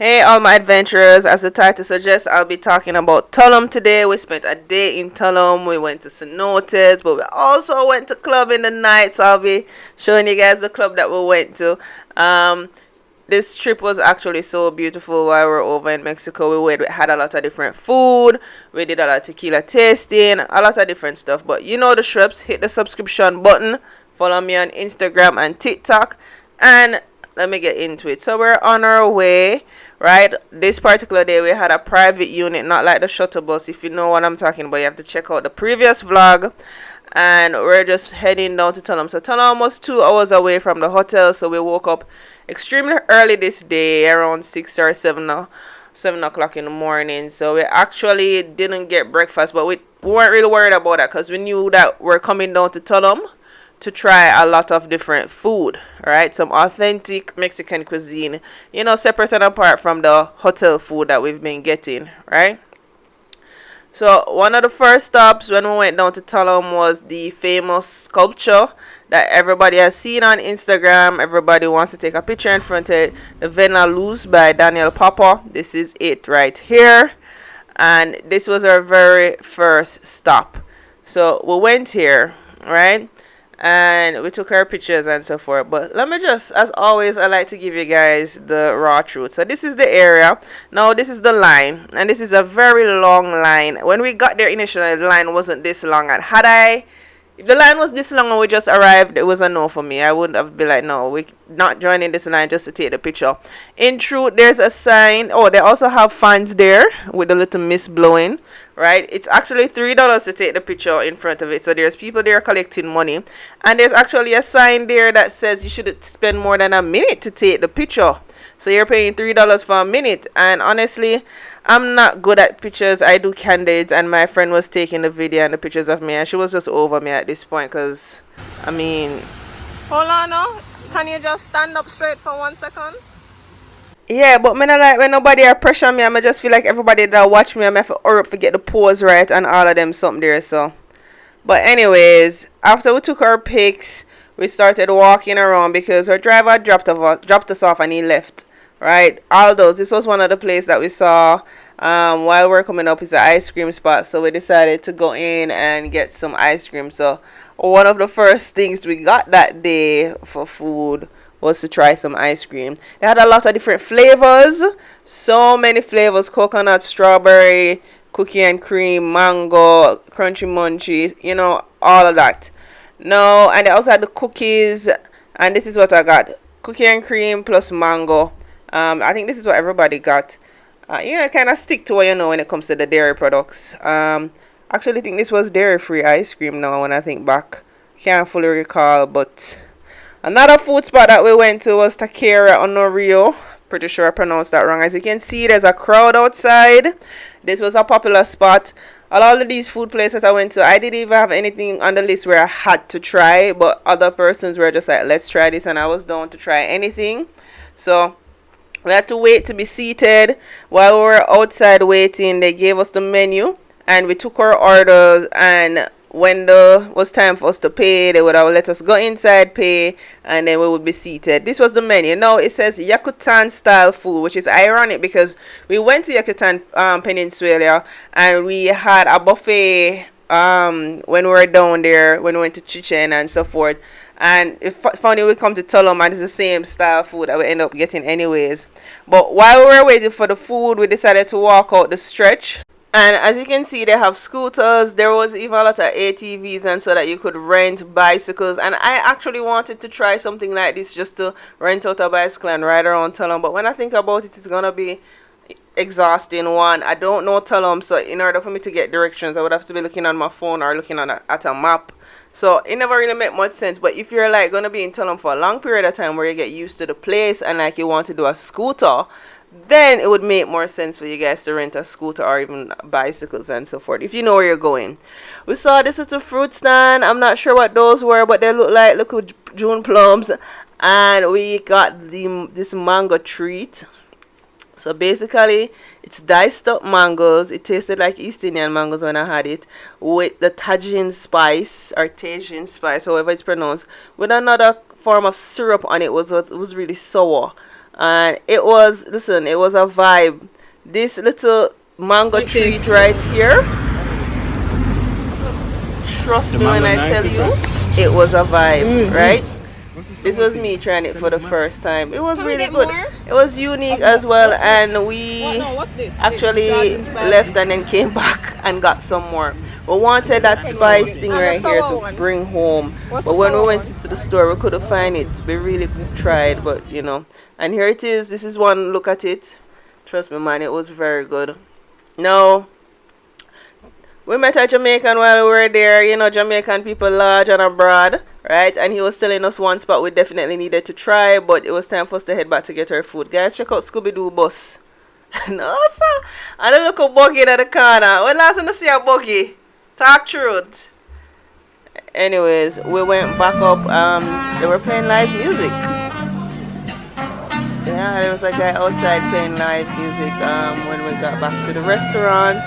Hey, all my adventurers. As the title suggests, I'll be talking about Tulum today. We spent a day in Tulum. We went to cenotes, but we also went to club in the night. So I'll be showing you guys the club that we went to. Um, this trip was actually so beautiful while we were over in Mexico. We had a lot of different food. We did a lot of tequila tasting, a lot of different stuff. But you know the strips. Hit the subscription button. Follow me on Instagram and TikTok. And let me get into it. So we're on our way, right? This particular day we had a private unit, not like the shuttle bus. If you know what I'm talking about, you have to check out the previous vlog. And we're just heading down to Tulum. So Tulum almost 2 hours away from the hotel. So we woke up extremely early this day, around 6 or 7 o'clock in the morning. So we actually didn't get breakfast, but we weren't really worried about that because we knew that we're coming down to Tulum to try a lot of different food, right? Some authentic Mexican cuisine, separate and apart from the hotel food that we've been getting, right? So one of the first stops when we went down to Tulum was the famous sculpture that everybody has seen on Instagram. Everybody wants to take a picture in front of it. The Vena Luz by Daniel Papa. This is it right here. And this was our very first stop. So we went here, right? And we took our pictures and so forth. But let me just, as always, I like to give you guys the raw truth. So this is the area. Now this is the line, and this is a very long line. When we got there initially, the line wasn't this long. And if the line was this long and we just arrived, it was a no for me. I wouldn't have been like, no, we're not joining this line just to take the picture. In truth, there's a sign. Oh, they also have fans there with a little mist blowing, right? It's actually $3 to take the picture in front of it. So there's people there collecting money. And there's actually a sign there that says you should spend more than a minute to take the picture. So you're paying $3 for a minute. And honestly, I'm not good at pictures. I do candids, and my friend was taking the video and the pictures of me, and she was just over me at this point because, I mean... Hold on now. Can you just stand up straight for 1 second? Yeah, but me not like when nobody are pressure me. I just feel like everybody that watch me, I have to hurry up to get the pose right and all of them something there, so... But anyways, after we took our pics, we started walking around because our driver dropped us off and he left. Right, Aldo's. This was one of the places that we saw while we're coming up. It's an ice cream spot, so we decided to go in and get some ice cream. So one of the first things we got that day for food was to try some ice cream. They had a lot of different flavors, so many flavors: coconut, strawberry, cookie and cream, mango, crunchy munchy, all of that. No, and they also had the cookies, and this is what I got: cookie and cream plus mango. I think this is what everybody got. Kind of stick to what you know when it comes to the dairy products. Actually think this was dairy-free ice cream now when I think back. Can't fully recall, but another food spot that we went to was Tequila on Rio. Pretty sure I pronounced that wrong. As you can see, there's a crowd outside. This was a popular spot. All of these food places I went to, I didn't even have anything on the list where I had to try, but other persons were just like, let's try this, and I was down to try anything. So we had to wait to be seated. While we were outside waiting, they gave us the menu and we took our orders, and when it was time for us to pay, they would have let us go inside, pay, and then we would be seated. This was the menu. Now it says Yucatan style food, which is ironic because we went to Yucatan Peninsula and we had a buffet when we were down there, when we went to Chichen and so forth. And if funny, we come to Tulum and it's the same style food that we end up getting anyways. But while we were waiting for the food, we decided to walk out the stretch. And as you can see, they have scooters. There was even a lot of ATVs, and so that you could rent bicycles. And I actually wanted to try something like this, just to rent out a bicycle and ride around Tulum. But when I think about it, it's going to be exhausting. One, I don't know Tulum, so in order for me to get directions, I would have to be looking on my phone or looking at a map. So it never really made much sense. But if you're like going to be in Tulum for a long period of time where you get used to the place and like you want to do a scooter, then it would make more sense for you guys to rent a scooter or even bicycles and so forth, if you know where you're going. We saw this little fruit stand. I'm not sure what those were, but they look like little June plums. And we got this mango treat. So basically, it's diced up mangoes. It tasted like East Indian mangoes when I had it, with the Tajin spice, or Tajin spice, however it's pronounced, with another form of syrup on it. It was really sour. and it was, listen, it was a vibe. This little mango Like treat this. right here, trust The me when mango I nice tell and you, fresh. it was a vibe, right? Mm-hmm. What's the This was cenote? me trying it for the first time. It was Can we really get good. more? It was unique What's as that? well, What's this? and What? we No, what's this? actually left and then came back and got some more. We wanted that spice thing And the right here sour to one. bring home, What's but the when we sour went one? into the store, we couldn't find it. We really tried, but you know. And here it is. This is one look at it. Trust me, man, it was very good. No, we met a Jamaican while we were there. You know, Jamaican people large and abroad, right? And he was telling us one spot we definitely needed to try, but it was time for us to head back to get our food. Guys, check out Scooby Doo bus. No, sir. I don't look a buggy in the corner. When last time you see a buggy? Talk truth. Anyways, we went back up. They were playing live music. Yeah, there was a guy outside playing live music. When we got back to the restaurant,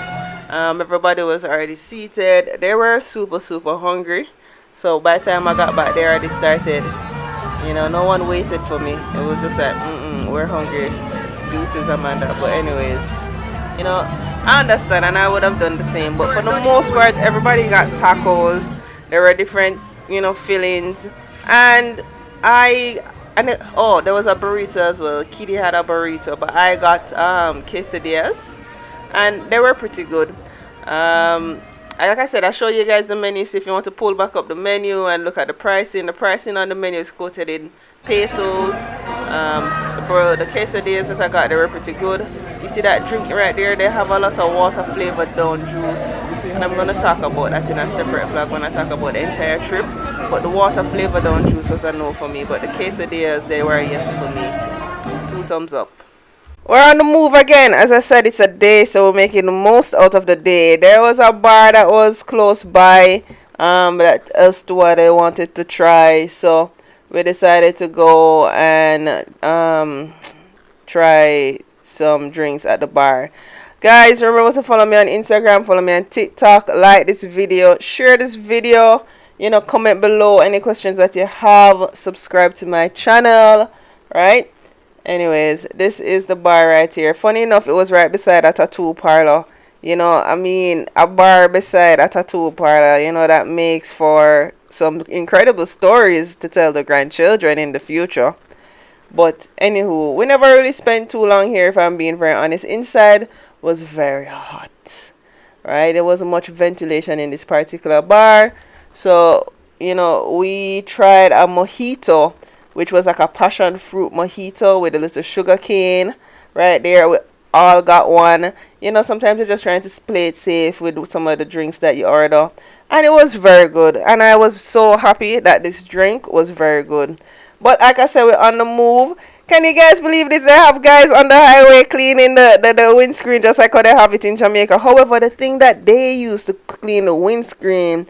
everybody was already seated. They were super hungry. So by the time I got back, they already started. You know, no one waited for me. It was just like, we're hungry. Deuces, Amanda. But anyways, you know, I understand, and I would have done the same. But for the most part, everybody got tacos. There were different, you know, fillings, and I oh, there was a burrito as well. Kitty had a burrito, but I got quesadillas, and they were pretty good. Like I said, I'll show you guys the menu. So if you want to pull back up the menu and look at the pricing on the menu is quoted in pesos. The quesadillas that I got, they were pretty good. You see that drink right there? They have a lot of water flavored down juice. And I'm going to talk about that in a separate vlog when I talk about the entire trip. But the water flavored down juice was a no for me. But the quesadillas, they were a yes for me. 2 thumbs up. We're on the move again. As I said, it's a day, so we're making the most out of the day. There was a bar that was close by that us to what I wanted to try. So we decided to go and try some drinks at the bar. Guys, remember to follow me on Instagram, follow me on TikTok, like this video, share this video, you know, comment below any questions that you have, subscribe to my channel, right? Anyways, this is the bar right here. Funny enough, it was right beside a tattoo parlor. You know, I mean, a bar beside a tattoo parlor, you know, that makes for some incredible stories to tell the grandchildren in the future. But anywho, we never really spent too long here, if I'm being very honest. Inside was very hot, right? There wasn't much ventilation in this particular bar. So, you know, we tried a mojito, which was like a passion fruit mojito with a little sugar cane right there. We all got one. You know, sometimes you're just trying to play it safe with some of the drinks that you order. And it was very good. And I was so happy that this drink was very good. But like I said, we're on the move. Can you guys believe this? They have guys on the highway cleaning the windscreen just like how they have it in Jamaica. However, the thing that they use to clean the windscreen,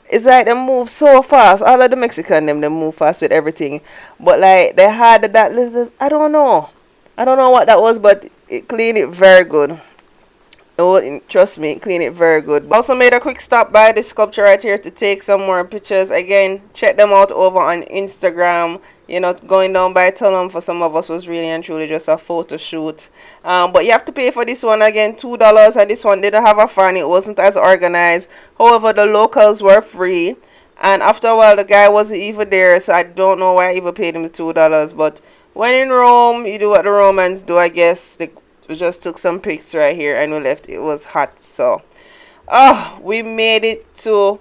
it's like they move so fast. All of the Mexican them, they move fast with everything. But like they had that little, I don't know. I don't know what that was, but it cleaned it very good. Oh, trust me, clean it very good. Also made a quick stop by this sculpture right here to take some more pictures. Again, check them out over on Instagram. You know, going down by Tulum for some of us was really and truly just a photo shoot. But you have to pay for this one again, $2. And this one didn't have a fan. It wasn't as organized. However, the locals were free. And after a while, the guy wasn't even there. So I don't know why I even paid him the $2. But when in Rome, you do what the Romans do, I guess. We just took some pics right here and we left. It was hot. So, we made it to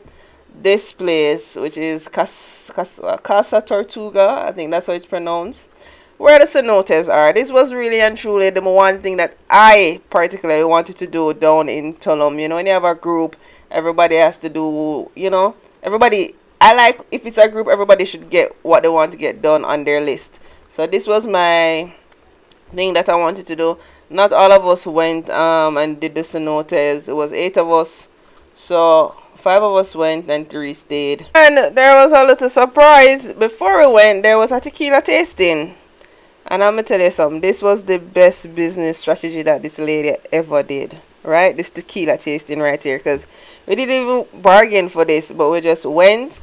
this place, which is Casa Tortuga. I think that's how it's pronounced. Where the cenotes are. This was really and truly the one thing that I particularly wanted to do down in Tulum. You know, when you have a group, everybody has to do, you know, everybody, I like, if it's a group, everybody should get what they want to get done on their list. So this was my thing that I wanted to do. Not all of us went and did the cenotes. It was 8 of us. So 5 of us went and 3 stayed. And there was a little surprise. Before we went, there was a tequila tasting. And I'm going to tell you something. This was the best business strategy that this lady ever did. Right? This tequila tasting right here. Because we didn't even bargain for this. But we just went.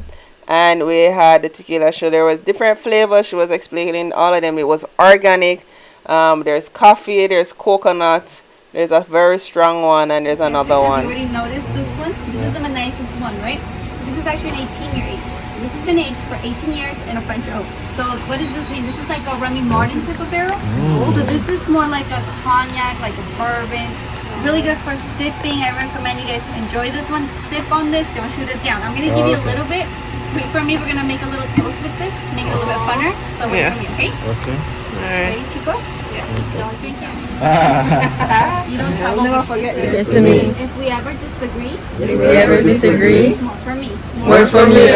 And we had the tequila show. There was different flavors. She was explaining all of them. It was organic. There's coffee, there's coconut, there's a very strong one, and there's Yes, another because one. you already noticed this one. This is the nicest one, right? This is actually an 18-year age. This has been aged for 18 years in a French oak. So what does this mean? This is like a Remy Martin type of barrel. So this is more like a cognac, like a bourbon. Really good for sipping. I recommend you guys enjoy this one. Sip on this. Don't shoot it down. I'm going to give you a little bit. Wait for me. We're going to make a little toast with this. Make it a little bit funner. So wait for me, okay? Okay. Ready, chicos? Yes. Don't drink it. You don't I'll never forget this. Yes, to me. If we ever disagree, more for me. More for me.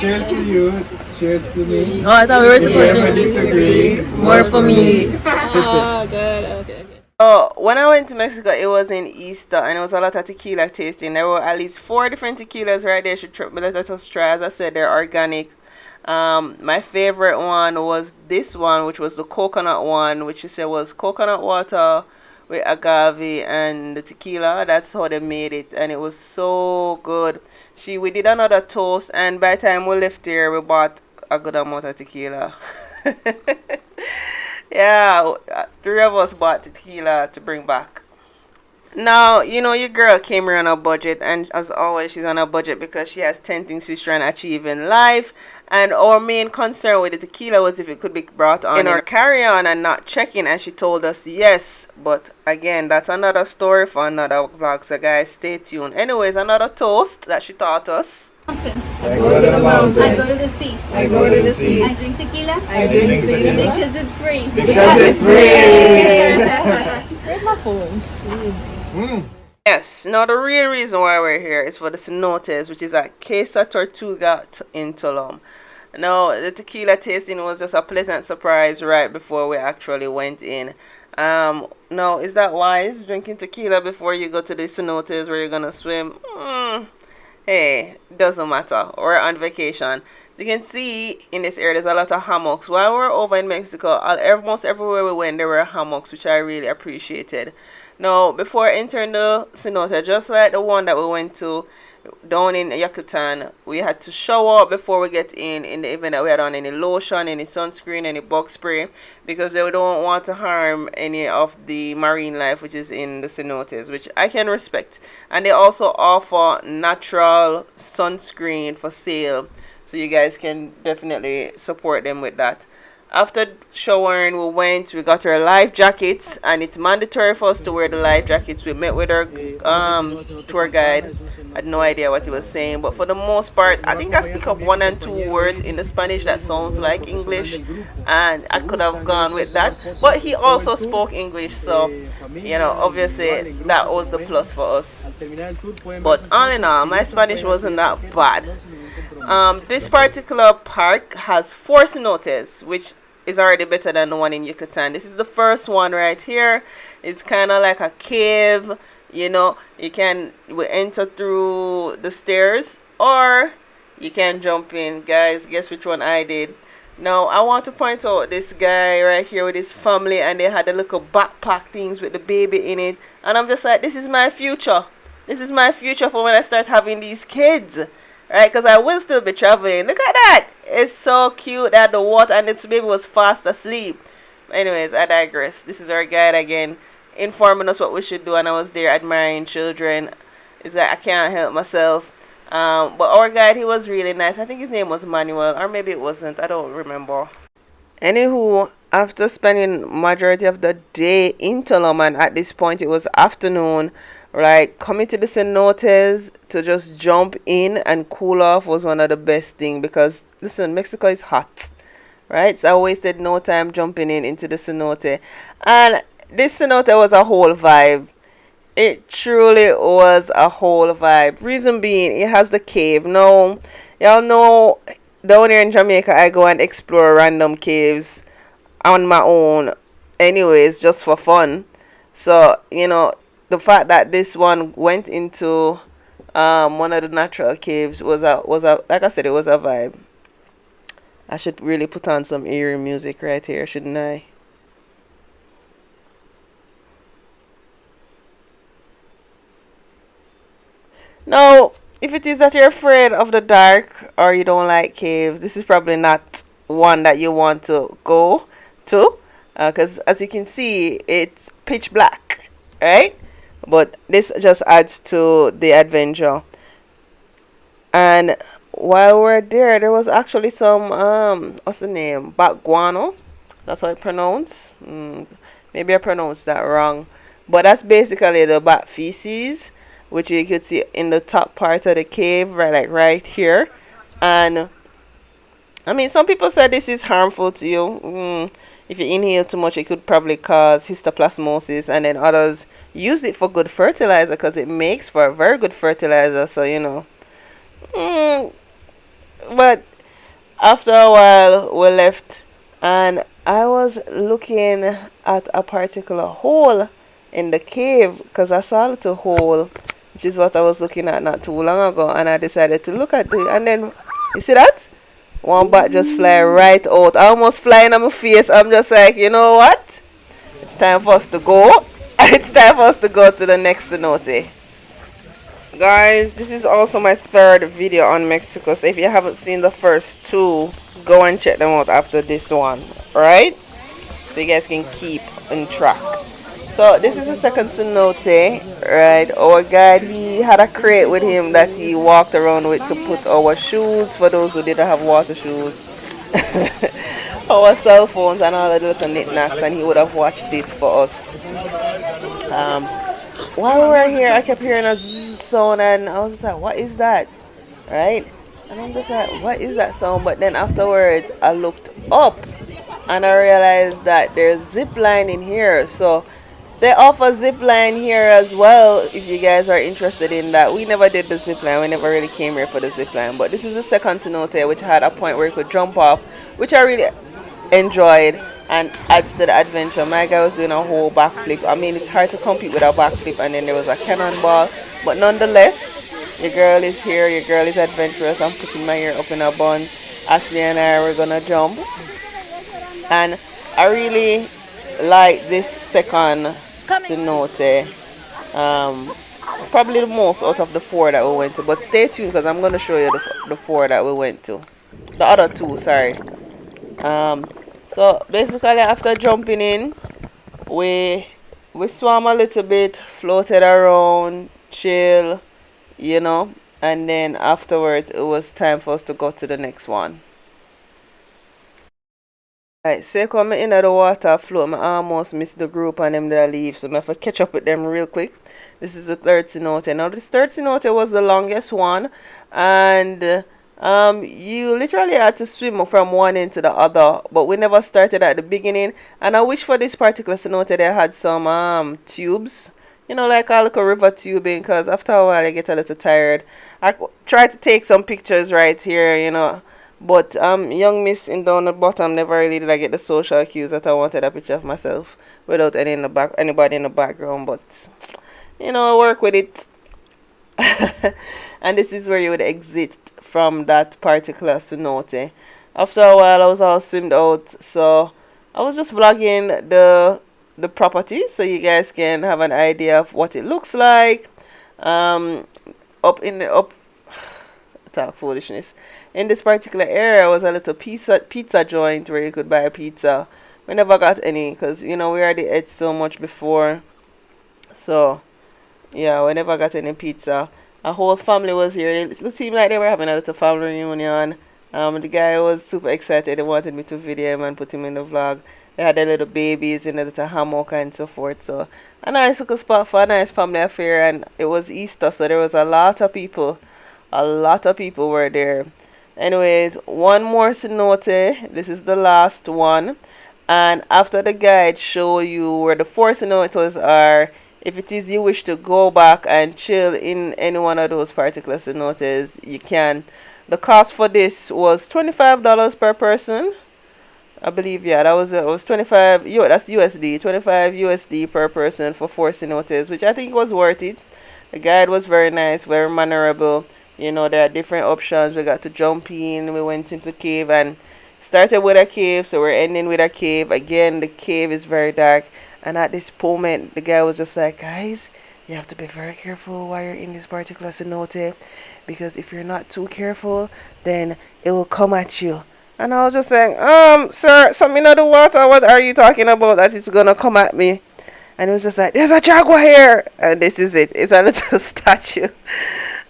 Cheers to you. Cheers to me. Oh, I thought we were If we supposed ever to. disagree, More for me. Oh, good. Okay. Oh, when I went to Mexico, it was in Easter, and it was a lot of tequila tasting. There were at least 4 different tequilas right there. Should let us try. As I said, they're organic. My favorite one was this one, which was the coconut one, which you said was coconut water with agave and the tequila. That's how they made it, and it was so good. We did another toast, and by the time we left there, we bought a good amount of tequila. Yeah, 3 of us bought tequila to bring back. Now, your girl came here on a budget, and as always, she's on a budget because she has 10 things she's trying to achieve in life. And our main concern with the tequila was if it could be brought on in our carry-on and not check-in, and she told us yes. But again, that's another story for another vlog, so guys, stay tuned. Anyways, another toast that she taught us. Mountain. I go to the mountain. I go to the sea. I go to the sea. I drink tequila. I drink tequila. Because it's free. Because it's free. Where's my phone? Yes, now the real reason why we're here is for the cenotes, which is at Casa Tortuga in Tulum. Now, the tequila tasting was just a pleasant surprise right before we actually went in. Now, is that wise, drinking tequila before you go to the cenotes where you're gonna swim? Hey, doesn't matter. We're on vacation. As you can see in this area, there's a lot of hammocks. While we're over in Mexico, almost everywhere we went, there were hammocks, which I really appreciated. Now, before entering the cenote, just like the one that we went to down in Yucatan, we had to shower up before we get in the event that we had on any lotion, any sunscreen, any bug spray, because they don't want to harm any of the marine life which is in the cenotes, which I can respect. And they also offer natural sunscreen for sale, so you guys can definitely support them with that. After showering, we got our life jackets, and it's mandatory for us to wear the life jackets. We met with our tour guide. I had no idea what he was saying, but for the most part, I think I speak up 1 and 2 words in the Spanish that sounds like English, and I could have gone with that. But he also spoke English, so obviously that was the plus for us. But all in all, my Spanish wasn't that bad. This particular park has 4 cenotes, which is already better than the one in Yucatan. This is the first one right here. It's kind of like a cave. We enter through the stairs, or you can jump in. Guys, guess which one I did? Now, I want to point out this guy right here with his family, and they had the little backpack things with the baby in it. And I'm just like, this is my future. This is my future for when I start having these kids. Right, because I will still be traveling. Look at that. It's so cute that the water, and its baby was fast asleep. Anyways, I digress. This is our guide again, informing us what we should do, and I was there admiring children. It's like I can't help myself. But our guide, he was really nice. I think his name was Manuel, or maybe it wasn't. I don't remember. Anywho, after spending majority of the day in Tulum, and at this point it was afternoon, like coming to the cenotes to just jump in and cool off was one of the best things, because listen, Mexico is hot, right? So I wasted no time jumping into the cenote, and this cenote was a whole vibe. It truly was a whole vibe. Reason being, it has the cave. Now, y'all know down here in Jamaica, I go and explore random caves on my own, anyways, just for fun. So the fact that this one went into one of the natural caves was a like I said, it was a vibe. I should really put on some eerie music right here, shouldn't I? Now, if it is that you're afraid of the dark or you don't like caves, this is probably not one that you want to go to, because as you can see, it's pitch black, right? But this just adds to the adventure. And while we're there, there was actually some what's the name? Baguano. That's how it pronounced. Maybe I pronounced that wrong. But that's basically the bat feces, which you could see in the top part of the cave, right, like right here. And I mean, some people said this is harmful to you. If you inhale too much, it could probably cause histoplasmosis, and then others use it for good fertilizer because it makes for a very good fertilizer. So mm, but after a while, we left, and I was looking at a particular hole in the cave because I saw a little hole, which is what I was looking at not too long ago, and I decided to look at it, and then you see that? One bat just fly right out, almost flying on my face. I'm just like, you know what? It's time for us to go. It's time for us to go to the next cenote. Guys, this is also my third video on Mexico. So if you haven't seen the first two, go and check them out after this one. Alright? So you guys can keep on track. So this is the second cenote, right? Our guide, he had a crate with him that he walked around with to put our shoes for those who didn't have water shoes, our cell phones and all the little knickknacks, and he would have watched it for us. While we were here, I kept hearing a zzz sound, and I was just like, what is that? Right? And I'm just like, what is that sound? But then afterwards, I looked up and I realized that there's zip line in here. So they offer zip line here as well if you guys are interested in that. We never did the zip line. We never really came here for the zip line. But this is the second cenote, which had a point where you could jump off, which I really enjoyed and adds to the adventure. My guy was doing a whole backflip. I mean, it's hard to compete with a backflip. And then there was a cannonball. But nonetheless, your girl is here. Your girl is adventurous. I'm putting my hair up in a bun. Ashley and I were going to jump. And I really like this second cenote, probably the most out of the four that we went to. But stay tuned because I'm going to show you the four that we went to. The other two, sorry. So basically after jumping in, we swam a little bit, floated around, chill, and then afterwards it was time for us to go to the next one. Right, so come in the water float, I almost missed the group and them that leave, so I have to catch up with them real quick. This is the third cenote. Now this third cenote was the longest one, and you literally had to swim from one end to the other, but we never started at the beginning. And I wish for this particular cenote they had some tubes, like a little river tubing, because after a while I get a little tired. I tried to take some pictures right here, but young miss in down the bottom never really did I get the social cues that I wanted a picture of myself without anybody in the background. But work with it. And this is where you would exit from that particular cenote. After a while I was all swimmed out, so I was just vlogging the property so you guys can have an idea of what it looks like. Talk foolishness. In this particular area was a little pizza joint where you could buy a pizza. We never got any because we already ate so much before. So yeah, we never got any pizza. A whole family was here. It seemed like they were having a little family reunion. The guy was super excited. He wanted me to video him and put him in the vlog. They had their little babies in a little hammock and so forth. So a nice little spot for a nice family affair. And it was Easter, so there was a lot of people. A lot of people were there. Anyways, one more cenote. This is the last one. And after the guide show you where the four cenotes are, if it is you wish to go back and chill in any one of those particular cenotes, you can. The cost for this was $25 per person. I believe, yeah, that was 25. That's USD. 25 USD per person for four cenotes, which I think was worth it. The guide was very nice, very mannerable. There are different options. We got to jump in. We went into the cave and started with a cave, so we're ending with a cave. Again, the cave is very dark. And at this moment, the guy was just like, guys, you have to be very careful while you're in this particular cenote, because if you're not too careful, then it will come at you. And I was just saying, sir, something in the water. What are you talking about that it's gonna come at me? And it was just like, there's a jaguar here, and this is it. It's a little statue.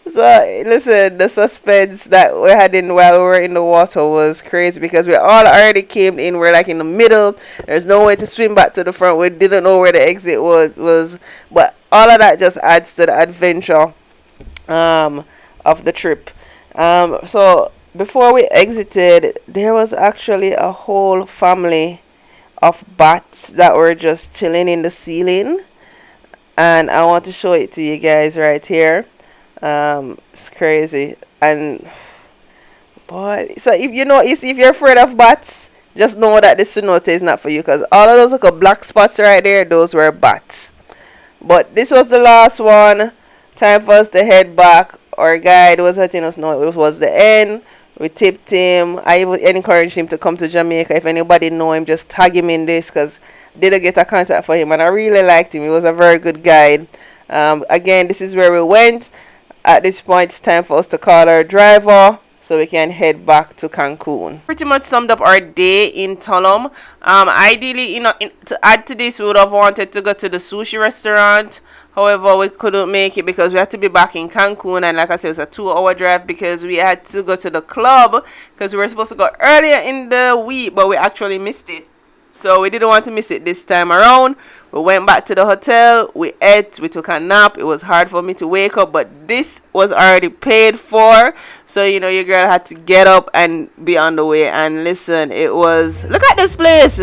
So listen, the suspense that we had in while we were in the water was crazy because we all already came in. We're like in the middle. There's no way to swim back to the front. We didn't know where the exit was, but all of that just adds to the adventure of the trip. So before we exited, there was actually a whole family of bats that were just chilling in the ceiling, and I want to show it to you guys right here. It's crazy. And boy, so if you know, if you're afraid of bats, just know that this cenote is not for you, because all of those little black spots right there, those were bats. But this was the last one. Time for us to head back. Our guide was letting us know it was the end. We tipped him. I even encouraged him to come to Jamaica. If anybody know him, just tag him in this, because didn't get a contact for him, and I really liked him. He was a very good guide. Again, this is where we went. At this point, it's time for us to call our driver so we can head back to Cancun. Pretty much summed up our day in Tulum. Ideally, to add to this, we would have wanted to go to the sushi restaurant. However, we couldn't make it because we had to be back in Cancun, and like I said, it was a 2-hour drive because we had to go to the club because we were supposed to go earlier in the week, but we actually missed it. So we didn't want to miss it this time around. We went back to the hotel, we ate, we took a nap. It was hard for me to wake up, but this was already paid for. So, your girl had to get up and be on the way. And listen, look at this place.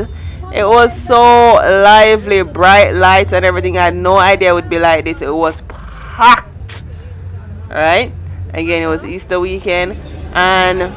It was so lively, bright lights and everything. I had no idea it would be like this. It was packed. Alright? Again, it was Easter weekend. And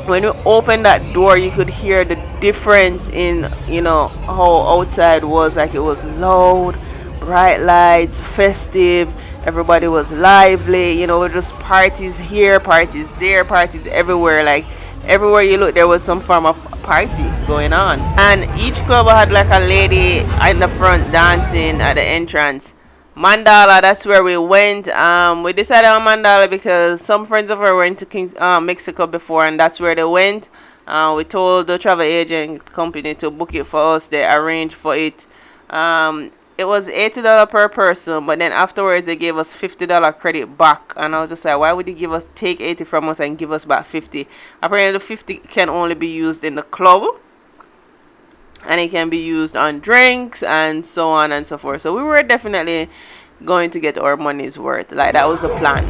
when you opened that door, you could hear the difference in, how outside was. Like, it was loud, bright lights, festive. Everybody was lively. Just parties here, parties there, parties everywhere. Like, everywhere you look, there was some form of party going on. And each club had like a lady in the front dancing at the entrance. Mandala, that's where we went. We decided on Mandala because some friends of ours went to Mexico before, and that's where they went. We told the travel agent company to book it for us. They arranged for it. It was $80 per person, but then afterwards they gave us $50 credit back, and I was just like, why would you take 80 from us and give us back 50? Apparently the 50 can only be used in the club, and it can be used on drinks and so on and so forth. So we were definitely going to get our money's worth. Like, that was the plan.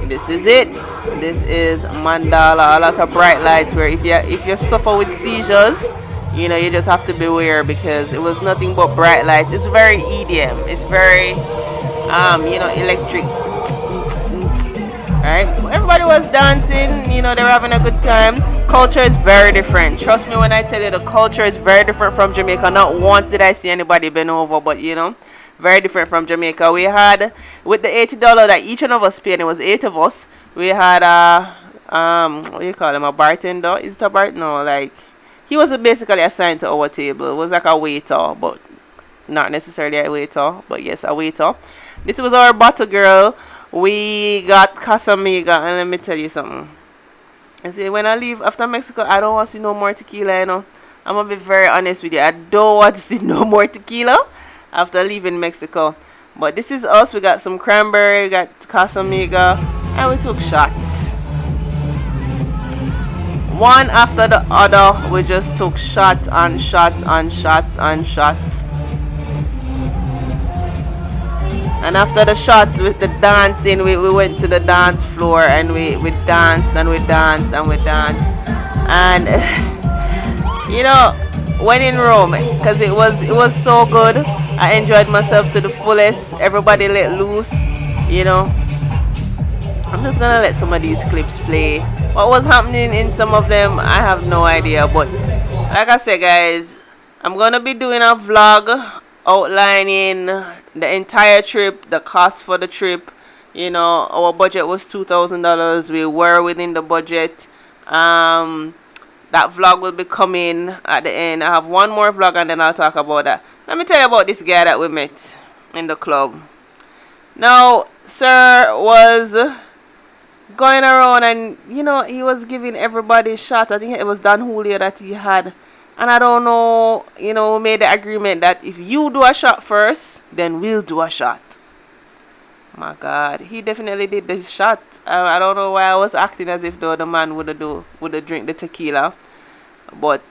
This is it. This is Mandala. A lot of bright lights where if you suffer with seizures, you just have to beware, because it was nothing but bright lights. It's very EDM. It's very electric. Right? Everybody was dancing, they were having a good time. Culture is very different. Trust me when I tell you, the culture is very different from Jamaica. Not once did I see anybody bend over, but very different from Jamaica. We had, with the $80 that each one of us paid, and it was 8 of us, we had what do you call him, a bartender? Is it a bartender? No, like, he was basically assigned to our table. It was like a waiter, but not necessarily a waiter, but yes, a waiter. This was our bottle girl. We got Casamiga, and let me tell you something. I say, when I leave after Mexico, I don't want to see no more tequila, I'm going to be very honest with you. I don't want to see no more tequila after leaving Mexico. But this is us. We got some cranberry, got Casamiga, and we took shots. One after the other, we just took shots on shots on shots on shots. And after the shots with the dancing, we went to the dance floor, and we danced and we danced and we danced. And when in Rome, because it was so good. I enjoyed myself to the fullest. Everybody let loose. I'm just gonna let some of these clips play. What was happening in some of them, I have no idea. But like I said, guys, I'm gonna be doing a vlog outlining the entire trip, the cost for the trip. Our budget was $2,000. We were within the budget. That vlog will be coming at the end. I have one more vlog, and then I'll talk about that. Let me tell you about this guy that we met in the club. Now, sir was going around, and he was giving everybody shots. I think it was Don Julio that he had. And I don't know, we made the agreement that if you do a shot first, then we'll do a shot. My God, he definitely did the shot. I don't know why I was acting as if the other man would have drink the tequila, but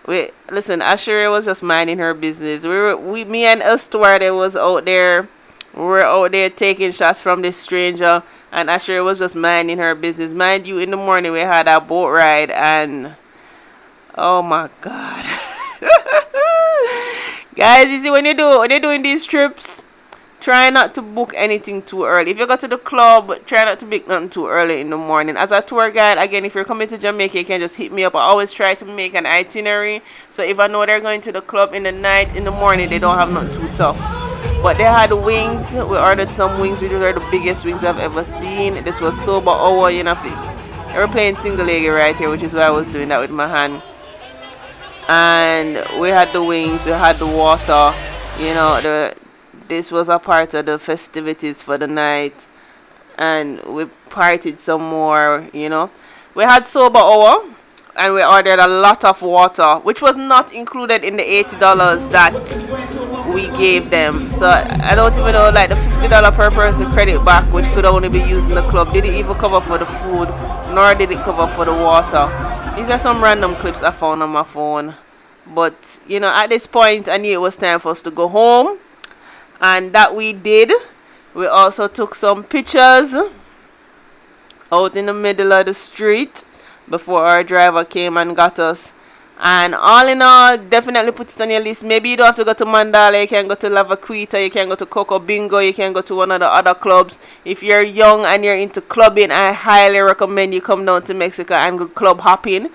wait, listen, Asheria was just minding her business. Me and El Stuart was out there. We were out there taking shots from this stranger, and Asheria was just minding her business. Mind you, in the morning we had a boat ride, and oh my God, guys, you see when you're doing these trips, try not to book anything too early. If you go to the club, try not to book nothing too early in the morning. As a tour guide, again, if you're coming to Jamaica, you can just hit me up. I always try to make an itinerary. So if I know they're going to the club in the night, in the morning, they don't have nothing too tough. But they had wings. We ordered some wings, which were the biggest wings I've ever seen. This was sober hour, They were playing single leg right here, which is why I was doing that with my hand. And we had the wings, we had the water, this was a part of the festivities for the night, and we partied some more. We had sober hour, and we ordered a lot of water, which was not included in the $80 that we gave them. So I don't even know, like the $50 per person credit back, which could only be used in the club, didn't even cover for the food, nor did it cover for the water. These are some random clips I found on my phone. But at this point I knew it was time for us to go home, and that we did. We also took some pictures out in the middle of the street before our driver came and got us. And all in all, definitely put it on your list. Maybe you don't have to go to Mandala, you can go to La Vaquita, you can go to Coco Bingo, you can go to one of the other clubs. If you're young and you're into clubbing, I highly recommend you come down to Mexico and go club hopping,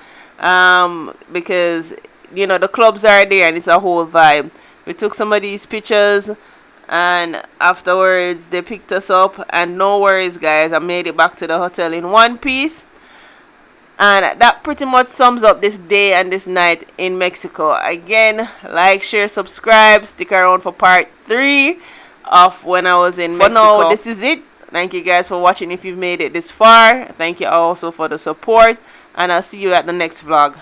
because the clubs are there and it's a whole vibe. We took some of these pictures, and afterwards they picked us up, and no worries guys, I made it back to the hotel in one piece. And that pretty much sums up this day and this night in Mexico. Again, like, share, subscribe, stick around for part 3 of when I was in Mexico. For now, this is it. Thank you guys for watching if you've made it this far. Thank you also for the support, and I'll see you at the next vlog.